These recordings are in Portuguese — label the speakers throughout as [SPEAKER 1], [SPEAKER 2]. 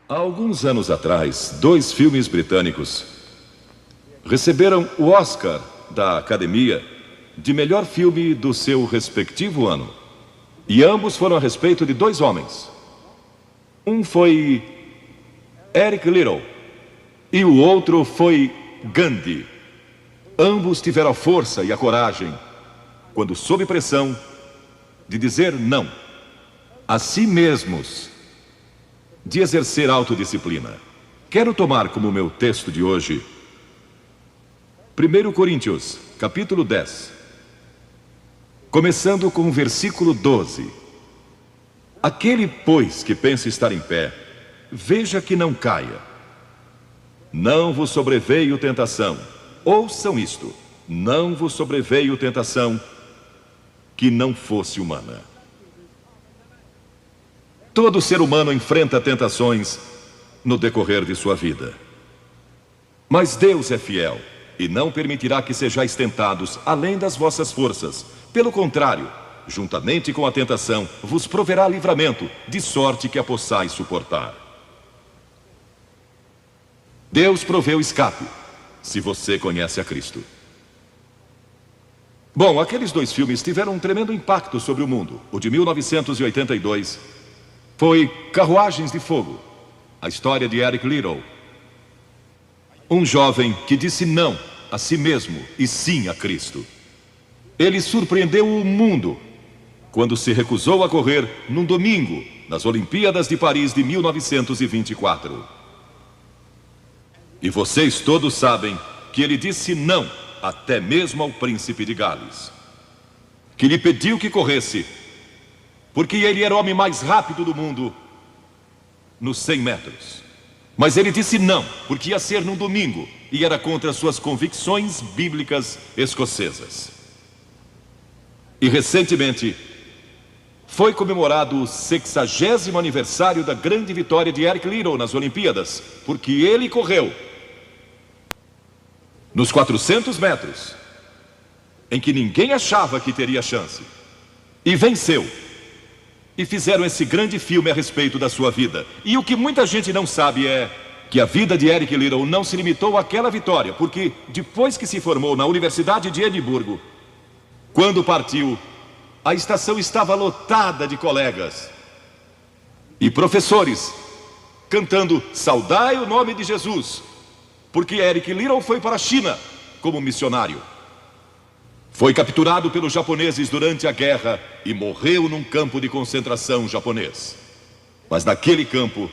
[SPEAKER 1] Há alguns anos atrás, dois filmes britânicos receberam o Oscar da Academia de melhor filme do seu respectivo ano. E ambos foram a respeito de dois homens. Um foi Eric Liddell e o outro foi Gandhi. Ambos tiveram a força e a coragem, quando sob pressão, de dizer não a si mesmos, de exercer autodisciplina. Quero tomar como meu texto de hoje 1 Coríntios, capítulo 10, começando com o versículo 12. Aquele, pois, que pensa estar em pé, veja que não caia. Não vos sobreveio tentação. Ouçam isto: não vos sobreveio tentação que não fosse humana. Todo ser humano enfrenta tentações no decorrer de sua vida. Mas Deus é fiel e não permitirá que sejais tentados além das vossas forças. Pelo contrário, juntamente com a tentação, vos proverá livramento, de sorte que a possais suportar. Deus proveu escape, se você conhece a Cristo. Bom, aqueles dois filmes tiveram um tremendo impacto sobre o mundo. O de 1982 foi Carruagens de Fogo, a história de Eric Liddell, um jovem que disse não a si mesmo e sim a Cristo. Ele surpreendeu o mundo quando se recusou a correr num domingo nas Olimpíadas de Paris de 1924. E vocês todos sabem que ele disse não até mesmo ao príncipe de Gales, que lhe pediu que corresse, porque ele era o homem mais rápido do mundo nos 100 metros. Mas ele disse não, porque ia ser num domingo e era contra suas convicções bíblicas escocesas. E recentemente foi comemorado o 60º aniversário da grande vitória de Eric Liddell nas Olimpíadas, porque ele correu nos 400 metros, em que ninguém achava que teria chance, e venceu. E fizeram esse grande filme a respeito da sua vida. E o que muita gente não sabe é que a vida de Eric Liddell não se limitou àquela vitória, porque depois que se formou na Universidade de Edimburgo, quando partiu, a estação estava lotada de colegas e professores cantando "Saudai o nome de Jesus", porque Eric Liddell foi para a China como missionário. Foi capturado pelos japoneses durante a guerra e morreu num campo de concentração japonês. Mas naquele campo,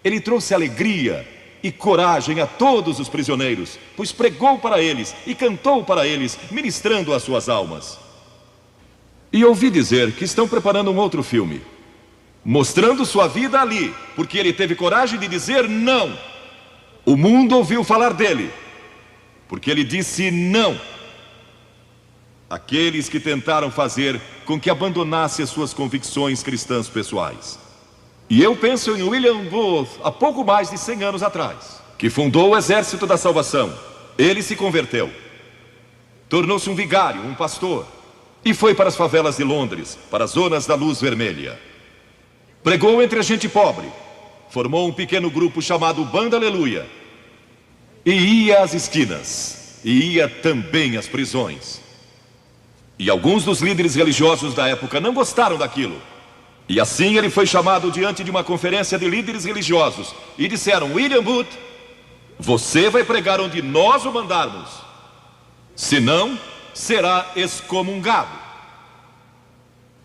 [SPEAKER 1] ele trouxe alegria e coragem a todos os prisioneiros, pois pregou para eles e cantou para eles, ministrando as suas almas. E ouvi dizer que estão preparando um outro filme, mostrando sua vida ali, porque ele teve coragem de dizer não. O mundo ouviu falar dele, porque ele disse não àqueles que tentaram fazer com que abandonasse as suas convicções cristãs pessoais. E eu penso em William Booth, há pouco mais de 100 anos atrás, que fundou o Exército da Salvação. Ele se converteu, tornou-se um vigário, um pastor, e foi para as favelas de Londres, para as zonas da luz vermelha. Pregou entre a gente pobre, formou um pequeno grupo chamado Banda Aleluia, e ia às esquinas, e ia também às prisões. E alguns dos líderes religiosos da época não gostaram daquilo. E assim ele foi chamado diante de uma conferência de líderes religiosos, e disseram: William Booth, você vai pregar onde nós o mandarmos, senão será excomungado.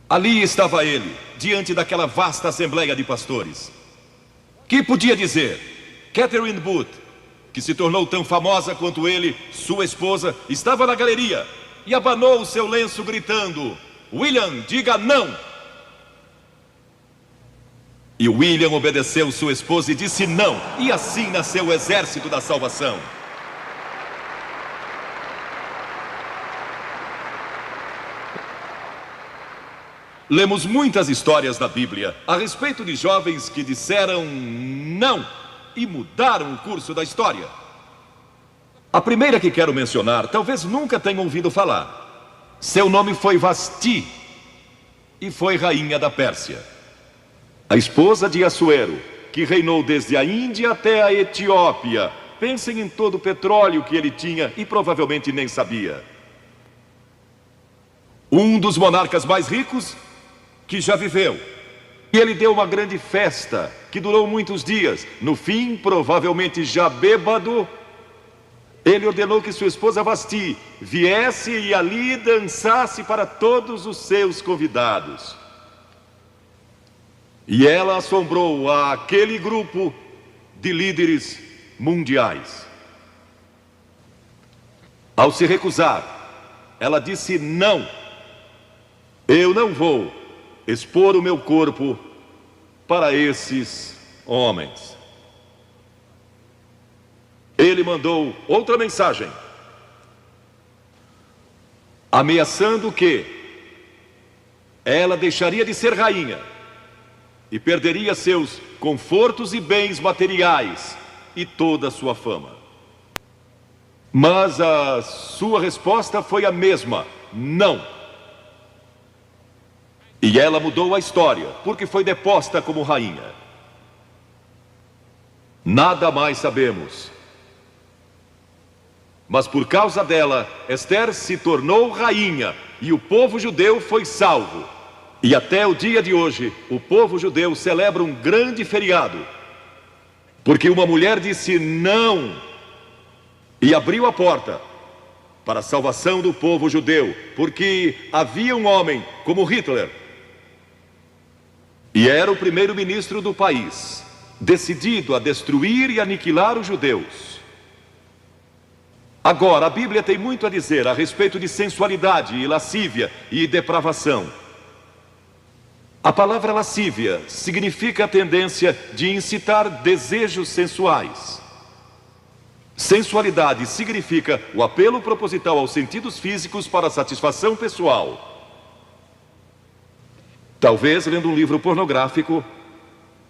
[SPEAKER 1] Ali estava ele, diante daquela vasta assembleia de pastores. Que podia dizer? Catherine Booth, que se tornou tão famosa quanto ele, sua esposa, estava na galeria e abanou o seu lenço gritando: William, diga não! E William obedeceu sua esposa e disse não, e assim nasceu o Exército da Salvação. Lemos muitas histórias da Bíblia a respeito de jovens que disseram não e mudaram o curso da história. A primeira que quero mencionar, talvez nunca tenham ouvido falar. Seu nome foi Vasti e foi rainha da Pérsia. A esposa de Assuero, que reinou desde a Índia até a Etiópia. Pensem em todo o petróleo que ele tinha e provavelmente nem sabia. Um dos monarcas mais ricos que já viveu. E ele deu uma grande festa que durou muitos dias. No fim, provavelmente já bêbado, ele ordenou que sua esposa Vasti viesse e ali dançasse para todos os seus convidados. E ela assombrou aquele grupo de líderes mundiais. Ao se recusar, ela disse: não, eu não vou expor o meu corpo para esses homens. Ele mandou outra mensagem, ameaçando que ela deixaria de ser rainha e perderia seus confortos e bens materiais e toda a sua fama. Mas a sua resposta foi a mesma: não. E ela mudou a história, porque foi deposta como rainha. Nada mais sabemos. Mas por causa dela, Esther se tornou rainha e o povo judeu foi salvo. E até o dia de hoje, o povo judeu celebra um grande feriado, porque uma mulher disse não e abriu a porta para a salvação do povo judeu, porque havia um homem como Hitler, e era o primeiro-ministro do país, decidido a destruir e aniquilar os judeus. Agora, a Bíblia tem muito a dizer a respeito de sensualidade e lascívia e depravação. A palavra lascívia significa a tendência de incitar desejos sensuais. Sensualidade significa o apelo proposital aos sentidos físicos para a satisfação pessoal. Talvez lendo um livro pornográfico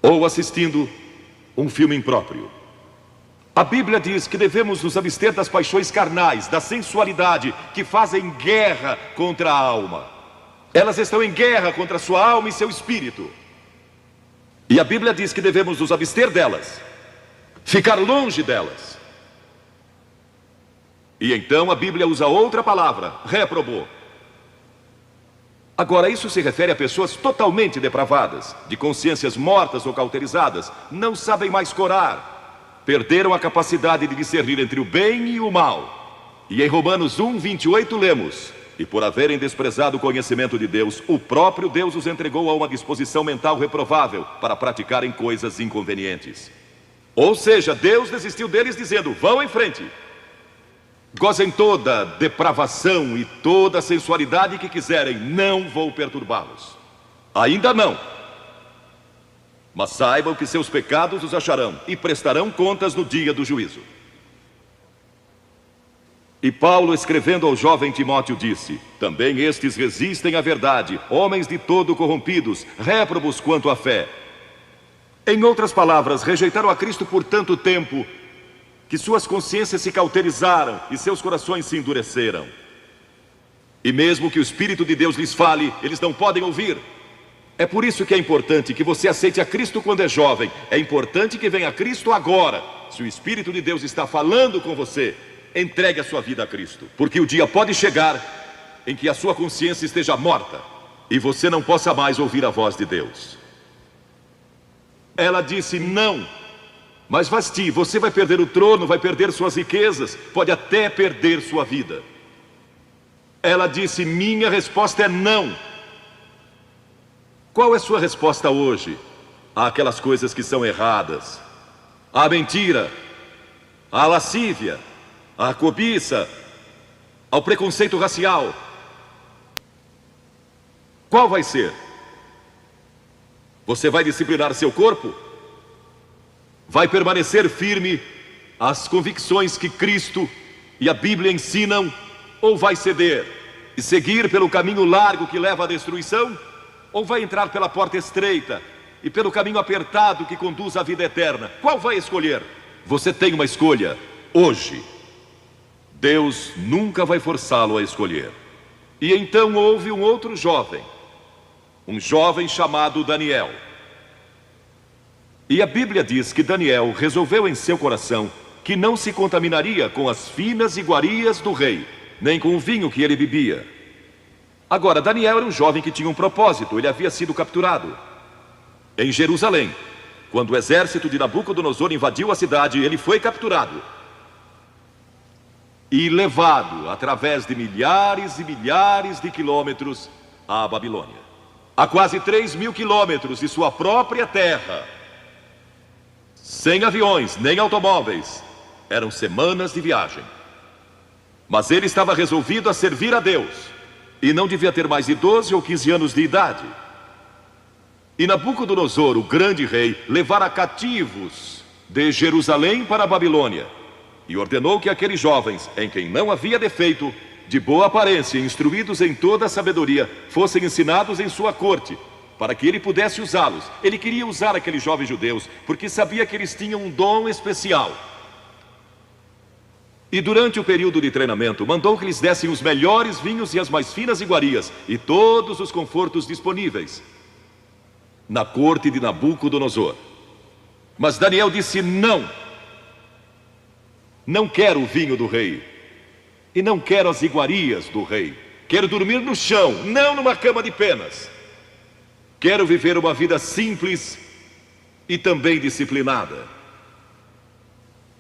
[SPEAKER 1] ou assistindo um filme impróprio. A Bíblia diz que devemos nos abster das paixões carnais, da sensualidade, que fazem guerra contra a alma. Elas estão em guerra contra a sua alma e seu espírito. E a Bíblia diz que devemos nos abster delas, ficar longe delas. E então a Bíblia usa outra palavra, réprobo. Agora, isso se refere a pessoas totalmente depravadas, de consciências mortas ou cauterizadas, não sabem mais corar. Perderam a capacidade de discernir entre o bem e o mal. E em Romanos 1:28 lemos: e por haverem desprezado o conhecimento de Deus, o próprio Deus os entregou a uma disposição mental reprovável para praticarem coisas inconvenientes. Ou seja, Deus desistiu deles dizendo: vão em frente, gozem toda depravação e toda sensualidade que quiserem, não vou perturbá-los. Ainda não. Mas saibam que seus pecados os acharão e prestarão contas no dia do juízo. E Paulo, escrevendo ao jovem Timóteo, disse: também estes resistem à verdade, homens de todo corrompidos, réprobos quanto à fé. Em outras palavras, rejeitaram a Cristo por tanto tempo que suas consciências se cauterizaram e seus corações se endureceram. E mesmo que o Espírito de Deus lhes fale, eles não podem ouvir. É por isso que é importante que você aceite a Cristo quando é jovem. É importante que venha a Cristo agora. Se o Espírito de Deus está falando com você, entregue a sua vida a Cristo. Porque o dia pode chegar em que a sua consciência esteja morta e você não possa mais ouvir a voz de Deus. Ela disse: não, mas Vasti, você vai perder o trono, vai perder suas riquezas, pode até perder sua vida. Ela disse: minha resposta é não. Qual é sua resposta hoje àquelas coisas que são erradas? À mentira, à lascívia, à cobiça, ao preconceito racial? Qual vai ser? Você vai disciplinar seu corpo? Vai permanecer firme às convicções que Cristo e a Bíblia ensinam? Ou vai ceder e seguir pelo caminho largo que leva à destruição? Ou vai entrar pela porta estreita e pelo caminho apertado que conduz à vida eterna? Qual vai escolher? Você tem uma escolha hoje. Deus nunca vai forçá-lo a escolher. E então houve um outro jovem, um jovem chamado Daniel. E a Bíblia diz que Daniel resolveu em seu coração que não se contaminaria com as finas iguarias do rei, nem com o vinho que ele bebia. Agora, Daniel era um jovem que tinha um propósito. Ele havia sido capturado em Jerusalém. Quando o exército de Nabucodonosor invadiu a cidade, ele foi capturado e levado através de milhares e milhares de quilômetros à Babilônia. A quase 3.000 quilômetros de sua própria terra, sem aviões nem automóveis. Eram semanas de viagem. Mas ele estava resolvido a servir a Deus, e não devia ter mais de 12 ou 15 anos de idade. E Nabucodonosor, o grande rei, levara cativos de Jerusalém para a Babilônia, e ordenou que aqueles jovens, em quem não havia defeito, de boa aparência, instruídos em toda a sabedoria, fossem ensinados em sua corte, para que ele pudesse usá-los. Ele queria usar aqueles jovens judeus, porque sabia que eles tinham um dom especial. E durante o período de treinamento, mandou que lhes dessem os melhores vinhos e as mais finas iguarias, e todos os confortos disponíveis na corte de Nabucodonosor. Mas Daniel disse: não quero o vinho do rei, e não quero as iguarias do rei. Quero dormir no chão, não numa cama de penas. Quero viver uma vida simples e também disciplinada.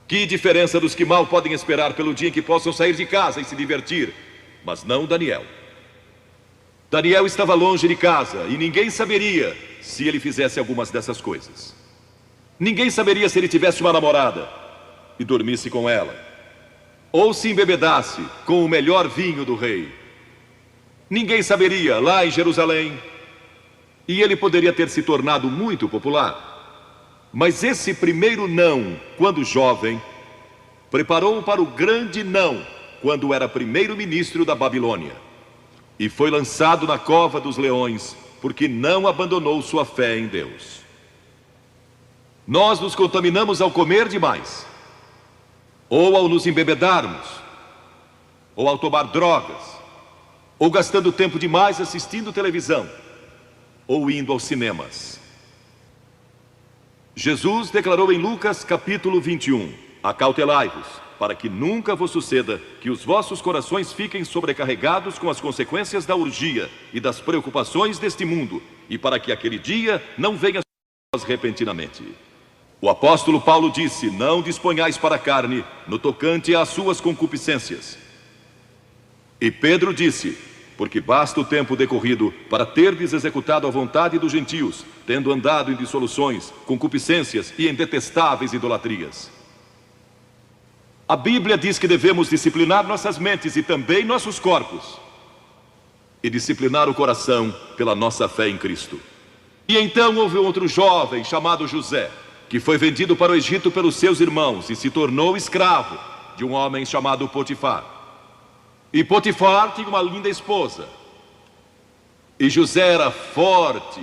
[SPEAKER 1] Que diferença dos que mal podem esperar pelo dia em que possam sair de casa e se divertir. Mas não Daniel. Daniel estava longe de casa e ninguém saberia se ele fizesse algumas dessas coisas. Ninguém saberia se ele tivesse uma namorada e dormisse com ela, ou se embebedasse com o melhor vinho do rei. Ninguém saberia lá em Jerusalém, e ele poderia ter se tornado muito popular. Mas esse primeiro não, quando jovem, preparou-o para o grande não, quando era primeiro-ministro da Babilônia, e foi lançado na cova dos leões, porque não abandonou sua fé em Deus. Nós nos contaminamos ao comer demais, ou ao nos embebedarmos, ou ao tomar drogas, ou gastando tempo demais assistindo televisão, ou indo aos cinemas. Jesus declarou em Lucas capítulo 21: acautelai-vos, para que nunca vos suceda que os vossos corações fiquem sobrecarregados com as consequências da orgia e das preocupações deste mundo, e para que aquele dia não venha sobre vós repentinamente. O apóstolo Paulo disse: não disponhais para a carne no tocante às suas concupiscências. E Pedro disse: porque basta o tempo decorrido para terdes executado a vontade dos gentios, tendo andado em dissoluções, concupiscências e em detestáveis idolatrias. A Bíblia diz que devemos disciplinar nossas mentes e também nossos corpos, e disciplinar o coração pela nossa fé em Cristo. E então houve outro jovem chamado José, que foi vendido para o Egito pelos seus irmãos e se tornou escravo de um homem chamado Potifar. E Potifar tinha uma linda esposa, e José era forte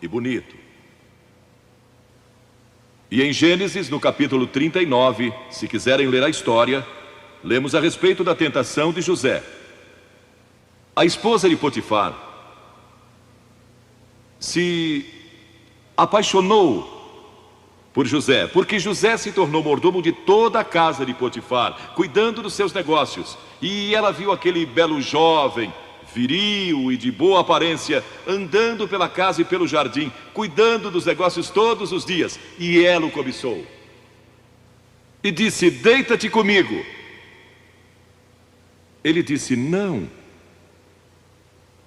[SPEAKER 1] e bonito. E em Gênesis, no capítulo 39, se quiserem ler a história, lemos a respeito da tentação de José. A esposa de Potifar se apaixonou por José, porque José se tornou mordomo de toda a casa de Potifar, cuidando dos seus negócios. E ela viu aquele belo jovem, viril e de boa aparência, andando pela casa e pelo jardim, cuidando dos negócios todos os dias, e ela o cobiçou. E disse: deita-te comigo. Ele disse: não.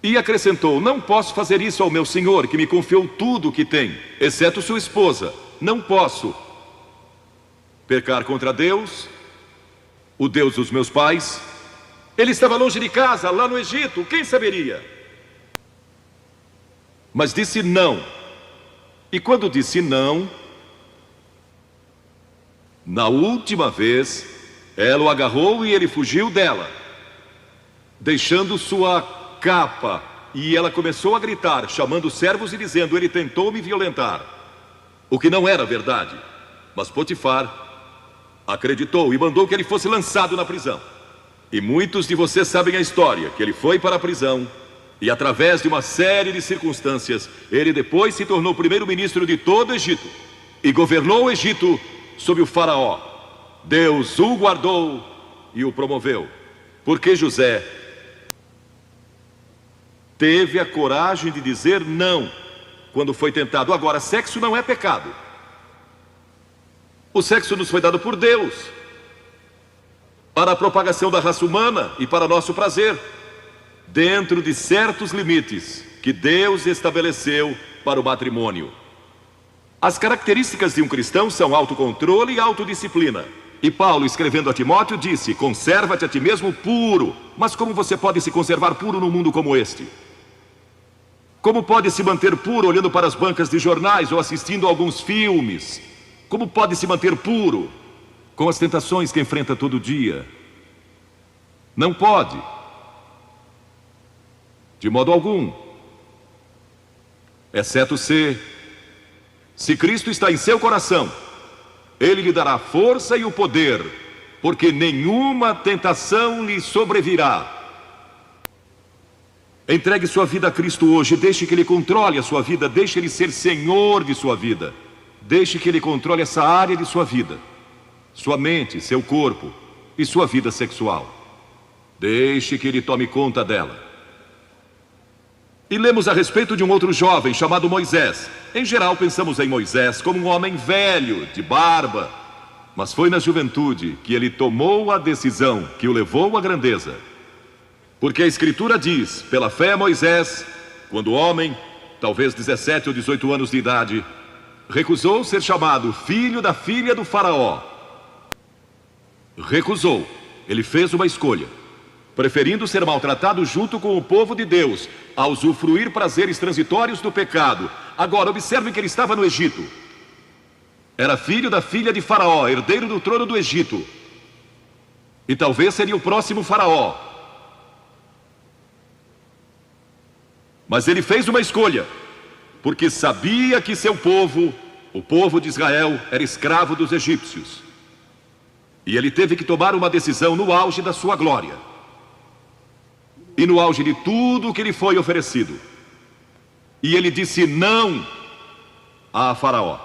[SPEAKER 1] E acrescentou: não posso fazer isso ao meu senhor, que me confiou tudo o que tem, exceto sua esposa. Não posso pecar contra Deus, o Deus dos meus pais. Ele estava longe de casa, lá no Egito, quem saberia? Mas disse não. E quando disse não, na última vez, ela o agarrou e ele fugiu dela, deixando sua capa. E ela começou a gritar, chamando os servos e dizendo: ele tentou me violentar. O que não era verdade. Mas Potifar acreditou e mandou que ele fosse lançado na prisão. E muitos de vocês sabem a história, que ele foi para a prisão, e através de uma série de circunstâncias, ele depois se tornou primeiro-ministro de todo o Egito. e governou o Egito sob o faraó. Deus o guardou e o promoveu, porque José teve a coragem de dizer não quando foi tentado. Agora, sexo não é pecado. O sexo nos foi dado por Deus para a propagação da raça humana e para nosso prazer, dentro de certos limites que Deus estabeleceu para o matrimônio. As características de um cristão são autocontrole e autodisciplina. E Paulo, escrevendo a Timóteo, disse: conserva-te a ti mesmo puro. Mas como você pode se conservar puro num mundo como este? Como pode se manter puro olhando para as bancas de jornais ou assistindo a alguns filmes? Como pode se manter puro com as tentações que enfrenta todo dia? Não pode, de modo algum, exceto se Cristo está em seu coração, Ele lhe dará força e o poder, porque nenhuma tentação lhe sobrevirá. Entregue sua vida a Cristo hoje, deixe que Ele controle a sua vida, deixe Ele ser Senhor de sua vida, deixe que Ele controle essa área de sua vida, sua mente, seu corpo e sua vida sexual. Deixe que Ele tome conta dela. E lemos a respeito de um outro jovem chamado Moisés. Em geral pensamos em Moisés como um homem velho, de barba, mas foi na juventude que ele tomou a decisão que o levou à grandeza. Porque a Escritura diz: pela fé Moisés, quando homem, talvez 17 ou 18 anos de idade, recusou ser chamado filho da filha do faraó. Recusou. Ele fez uma escolha, preferindo ser maltratado junto com o povo de Deus, a usufruir prazeres transitórios do pecado. Agora, observe que ele estava no Egito. Era filho da filha de Faraó, herdeiro do trono do Egito. E talvez seria o próximo Faraó. Mas ele fez uma escolha, porque sabia que seu povo, o povo de Israel, era escravo dos egípcios. E ele teve que tomar uma decisão no auge da sua glória. E no auge de tudo o que lhe foi oferecido. E ele disse não a Faraó: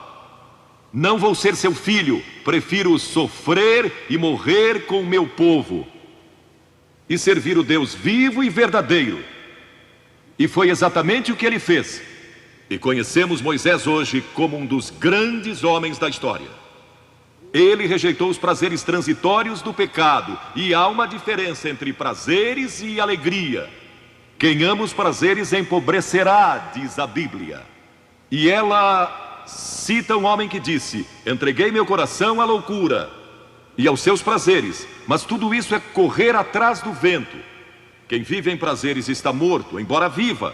[SPEAKER 1] não vou ser seu filho, prefiro sofrer e morrer com o meu povo e servir o Deus vivo e verdadeiro. E foi exatamente o que ele fez. E conhecemos Moisés hoje como um dos grandes homens da história. Ele rejeitou os prazeres transitórios do pecado. E há uma diferença entre prazeres e alegria. Quem ama os prazeres empobrecerá, diz a Bíblia. E ela cita um homem que disse: entreguei meu coração à loucura e aos seus prazeres, mas tudo isso é correr atrás do vento. Quem vive em prazeres está morto, embora viva,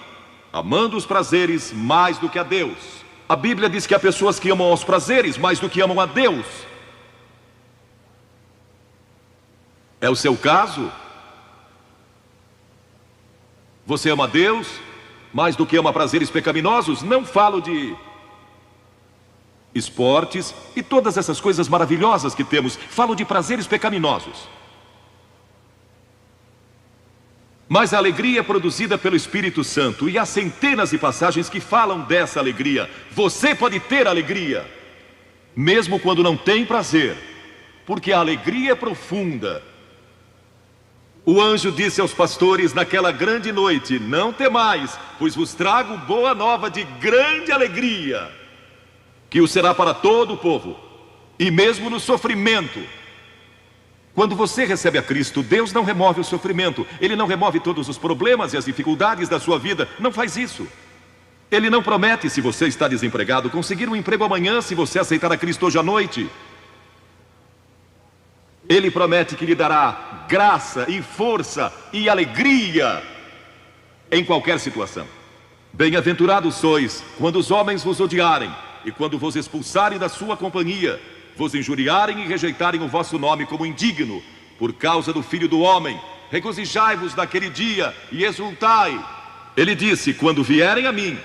[SPEAKER 1] amando os prazeres mais do que a Deus. A Bíblia diz que há pessoas que amam os prazeres mais do que amam a Deus. É o seu caso? Você ama Deus mais do que ama prazeres pecaminosos? Não falo de esportes e todas essas coisas maravilhosas que temos. Falo de prazeres pecaminosos. Mas a alegria é produzida pelo Espírito Santo. E há centenas de passagens que falam dessa alegria. Você pode ter alegria, mesmo quando não tem prazer, porque a alegria é profunda. O anjo disse aos pastores naquela grande noite: não temais, pois vos trago boa nova de grande alegria, que o será para todo o povo. E mesmo no sofrimento, quando você recebe a Cristo, Deus não remove o sofrimento. Ele não remove todos os problemas e as dificuldades da sua vida. Não faz isso. Ele não promete, se você está desempregado, conseguir um emprego amanhã se você aceitar a Cristo hoje à noite. Ele promete que lhe dará graça e força e alegria em qualquer situação. Bem-aventurados sois quando os homens vos odiarem e quando vos expulsarem da sua companhia, vos injuriarem e rejeitarem o vosso nome como indigno, por causa do Filho do Homem. Regozijai-vos naquele dia e exultai. Ele disse: quando vierem a mim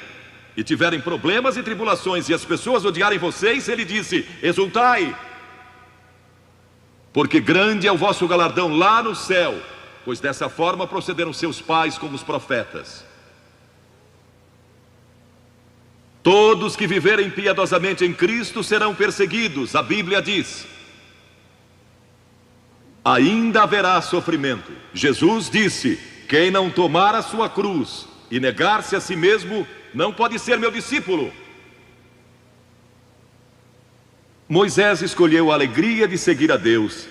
[SPEAKER 1] e tiverem problemas e tribulações e as pessoas odiarem vocês, ele disse: exultai, porque grande é o vosso galardão lá no céu, pois dessa forma procederam seus pais com os profetas. Todos que viverem piedosamente em Cristo serão perseguidos, a Bíblia diz. Ainda haverá sofrimento. Jesus disse: quem não tomar a sua cruz e negar-se a si mesmo, não pode ser meu discípulo. Moisés escolheu a alegria de seguir a Deus,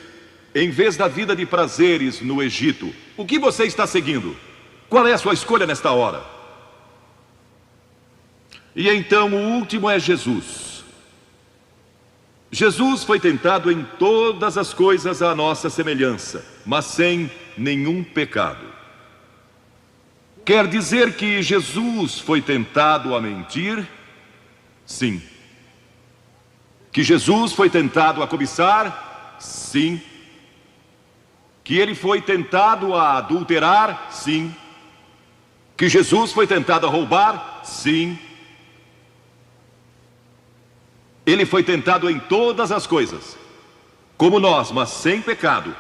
[SPEAKER 1] em vez da vida de prazeres no Egito. O que você está seguindo? Qual é a sua escolha nesta hora? E então o último é Jesus. Jesus foi tentado em todas as coisas à nossa semelhança, mas sem nenhum pecado. Quer dizer que Jesus foi tentado a mentir? Sim. Que Jesus foi tentado a cobiçar? Sim. Que ele foi tentado a adulterar? Sim. Que Jesus foi tentado a roubar? Sim. Ele foi tentado em todas as coisas, como nós, mas sem pecado.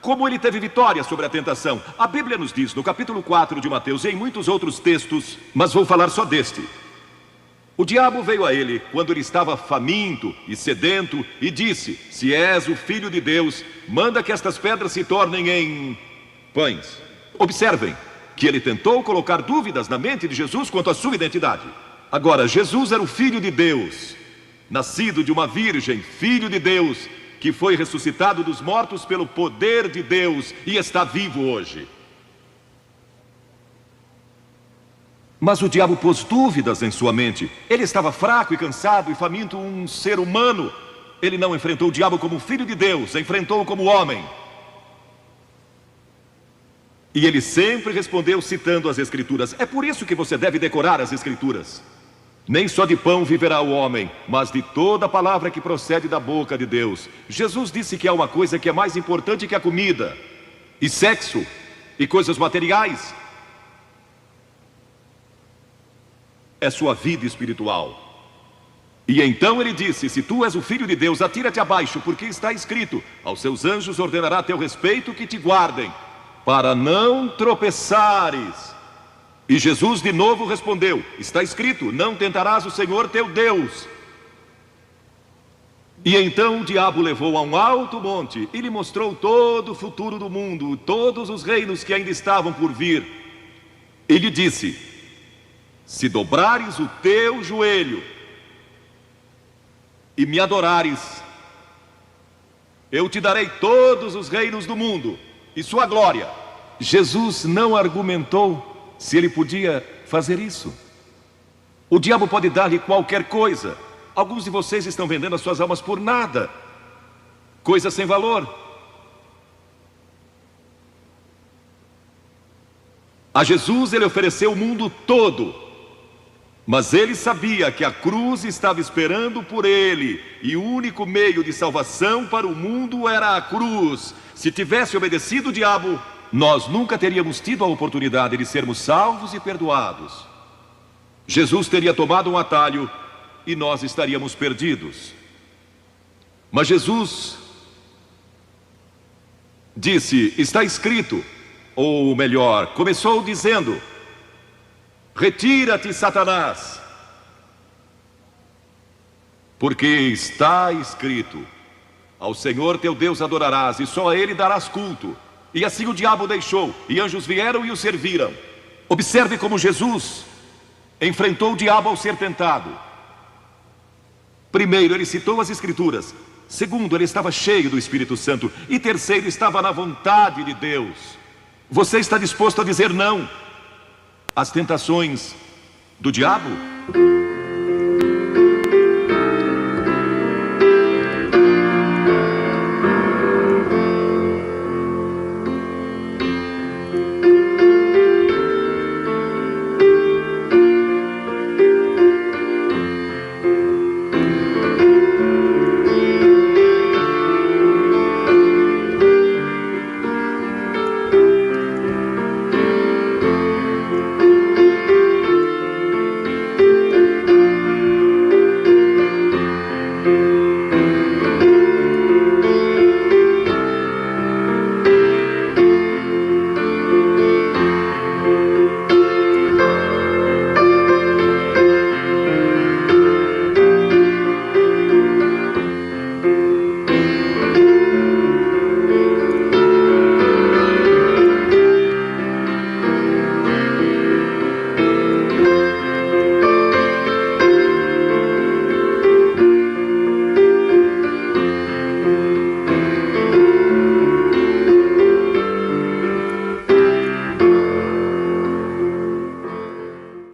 [SPEAKER 1] Como ele teve vitória sobre a tentação? A Bíblia nos diz, no capítulo 4 de Mateus, e em muitos outros textos, mas vou falar só deste. O diabo veio a ele quando ele estava faminto e sedento e disse: se és o Filho de Deus, manda que estas pedras se tornem em pães. Observem que ele tentou colocar dúvidas na mente de Jesus quanto à sua identidade. Agora, Jesus era o Filho de Deus, nascido de uma virgem, Filho de Deus, que foi ressuscitado dos mortos pelo poder de Deus e está vivo hoje. Mas o diabo pôs dúvidas em sua mente. Ele estava fraco e cansado e faminto, um ser humano. Ele não enfrentou o diabo como Filho de Deus, enfrentou-o como homem. E ele sempre respondeu citando as Escrituras. É por isso que você deve decorar as Escrituras. Nem só de pão viverá o homem, mas de toda palavra que procede da boca de Deus. Jesus disse que há uma coisa que é mais importante que a comida, e sexo, e coisas materiais. É sua vida espiritual. E então ele disse: se tu és o Filho de Deus, atira-te abaixo, porque está escrito: aos seus anjos ordenará a teu respeito que te guardem, para não tropeçares. E Jesus de novo respondeu: está escrito, não tentarás o Senhor teu Deus. E então o diabo levou a um alto monte e lhe mostrou todo o futuro do mundo, todos os reinos que ainda estavam por vir. E lhe disse: se dobrares o teu joelho e me adorares, eu te darei todos os reinos do mundo e sua glória. Jesus não argumentou se ele podia fazer isso. O diabo pode dar-lhe qualquer coisa. Alguns de vocês estão vendendo as suas almas por nada, coisas sem valor. A Jesus ele ofereceu o mundo todo, mas ele sabia que a cruz estava esperando por ele, e o único meio de salvação para o mundo era a cruz. Se tivesse obedecido o diabo, nós nunca teríamos tido a oportunidade de sermos salvos e perdoados. Jesus teria tomado um atalho e nós estaríamos perdidos. Mas Jesus disse: está escrito, ou melhor, começou dizendo: retira-te, Satanás, porque está escrito: ao Senhor teu Deus adorarás e só a Ele darás culto. E assim o diabo deixou, e anjos vieram e o serviram. Observe como Jesus enfrentou o diabo ao ser tentado. Primeiro, ele citou as Escrituras. Segundo, ele estava cheio do Espírito Santo. E terceiro, estava na vontade de Deus. Você está disposto a dizer não às tentações do diabo?